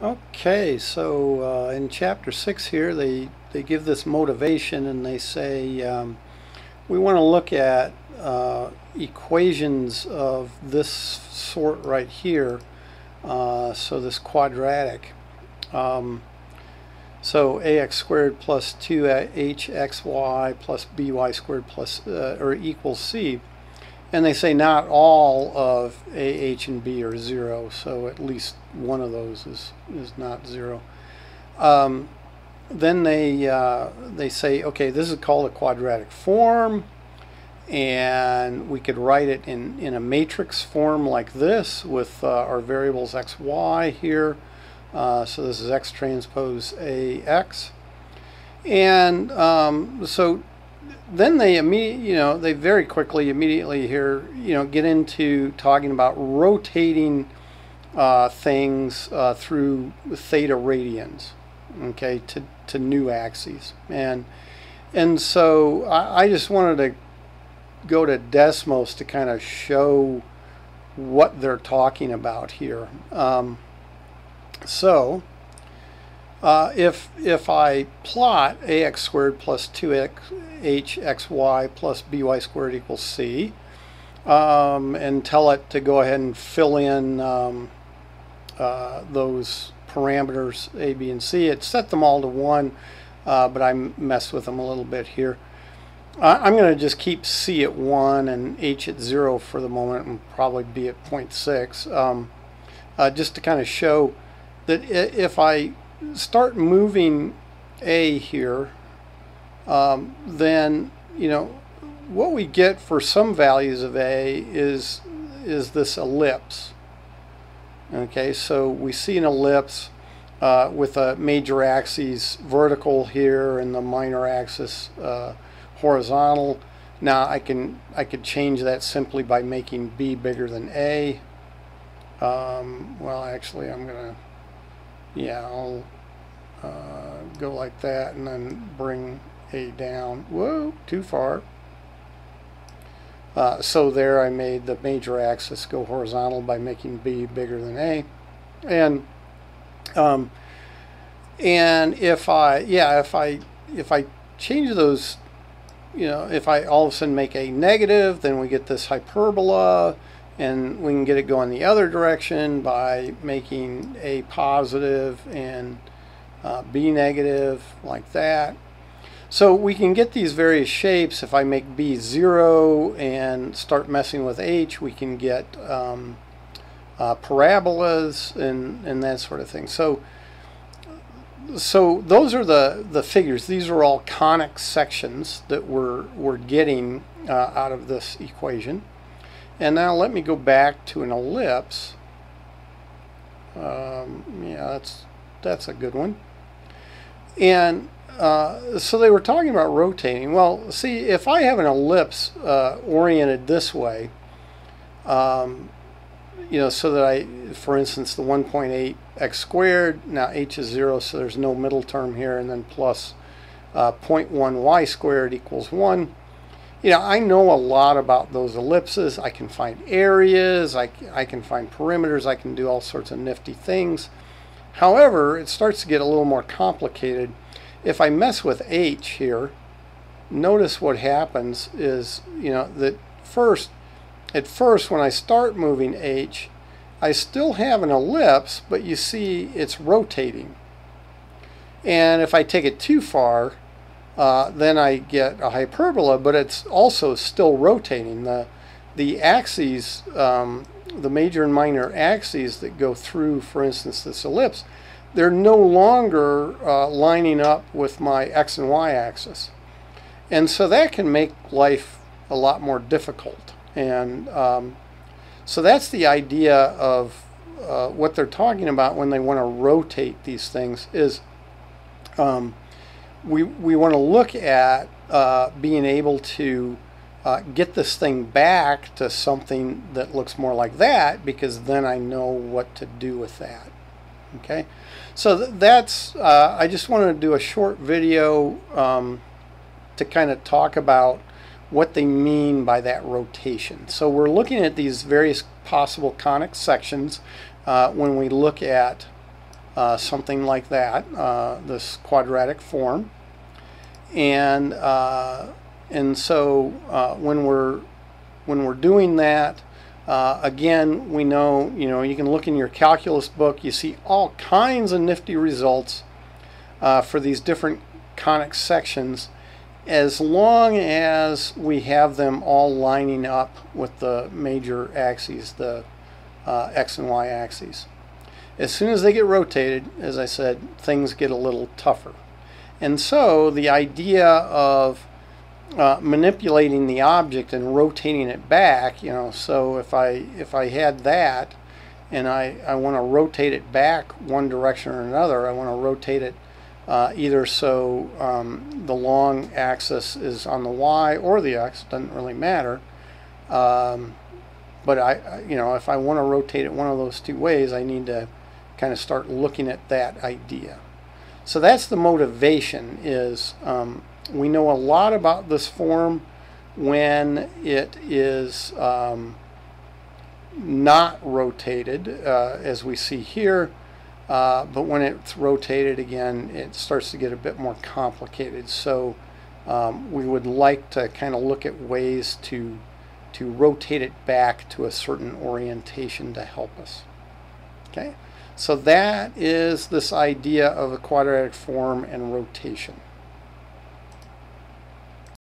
Okay, so in chapter 6 here they give this motivation and they say we want to look at equations of this sort right here, so this quadratic. So ax squared plus 2hxy plus by squared plus or equals c. And they say not all of A, H, and B are 0, so at least one of those is not 0. Then they say, okay, this is called a quadratic form, and we could write it in a matrix form like this with our variables x, y here. So this is x transpose AX. And so then they they very quickly immediately here get into talking about rotating things through theta radians, okay, to new axes. And so I just wanted to go to Desmos to kind of show what they're talking about here. If I plot ax squared plus 2hxy plus by squared equals c, and tell it to go ahead and fill in those parameters a, b, and c, it set them all to 1, but I messed with them a little bit here. I'm going to just keep c at 1 and h at 0 for the moment, and probably b at 0.6, just to kind of show that if I start moving a here, then what we get for some values of a is this ellipse. Okay, so we see an ellipse with a major axis vertical here and the minor axis horizontal. Now I could change that simply by making b bigger than a. Well, actually, I'm gonna, I'll go like that and then bring a down. Whoa, too far. So there I made the major axis go horizontal by making b bigger than a. And if I change those, if I all of a sudden make a negative, then we get this hyperbola, and we can get it going the other direction by making a positive and b negative, like that. So we can get these various shapes. If I make b 0 and start messing with h, we can get parabolas and that sort of thing. So those are the figures. These are all conic sections that we're getting out of this equation. And now let me go back to an ellipse. Yeah, that's a good one. And so they were talking about rotating. Well, see, if I have an ellipse oriented this way, so that for instance, the 1.8 x squared, now h is 0, so there's no middle term here, and then plus 0.1 y squared equals 1. I know a lot about those ellipses. I can find areas, I can find perimeters, I can do all sorts of nifty things. However, it starts to get a little more complicated. If I mess with h here, notice what happens is, that at first when I start moving h, I still have an ellipse, but you see it's rotating. And if I take it too far, then I get a hyperbola, but it's also still rotating. The axes, the major and minor axes that go through, for instance, this ellipse, they're no longer lining up with my x and y axis. And so that can make life a lot more difficult. And so that's the idea of what they're talking about when they want to rotate these things is we want to look at being able to get this thing back to something that looks more like that, because then I know what to do with that. Okay, so that's I just wanted to do a short video to kind of talk about what they mean by that rotation. So we're looking at these various possible conic sections when we look at something like that, this quadratic form. And so when we're doing that, again, we know, you can look in your calculus book, you see all kinds of nifty results for these different conic sections, as long as we have them all lining up with the major axes, the X and Y axes. As soon as they get rotated, as I said, things get a little tougher. And so the idea of manipulating the object and rotating it back, so if I had that and I want to rotate it back one direction or another, I want to rotate it either so the long axis is on the Y or the X, doesn't really matter. But if I want to rotate it one of those two ways, I need to kind of start looking at that idea. So that's the motivation, is we know a lot about this form when it is not rotated, as we see here, but when it's rotated again, it starts to get a bit more complicated. So we would like to kind of look at ways to rotate it back to a certain orientation to help us. Okay, so that is this idea of a quadratic form and rotation.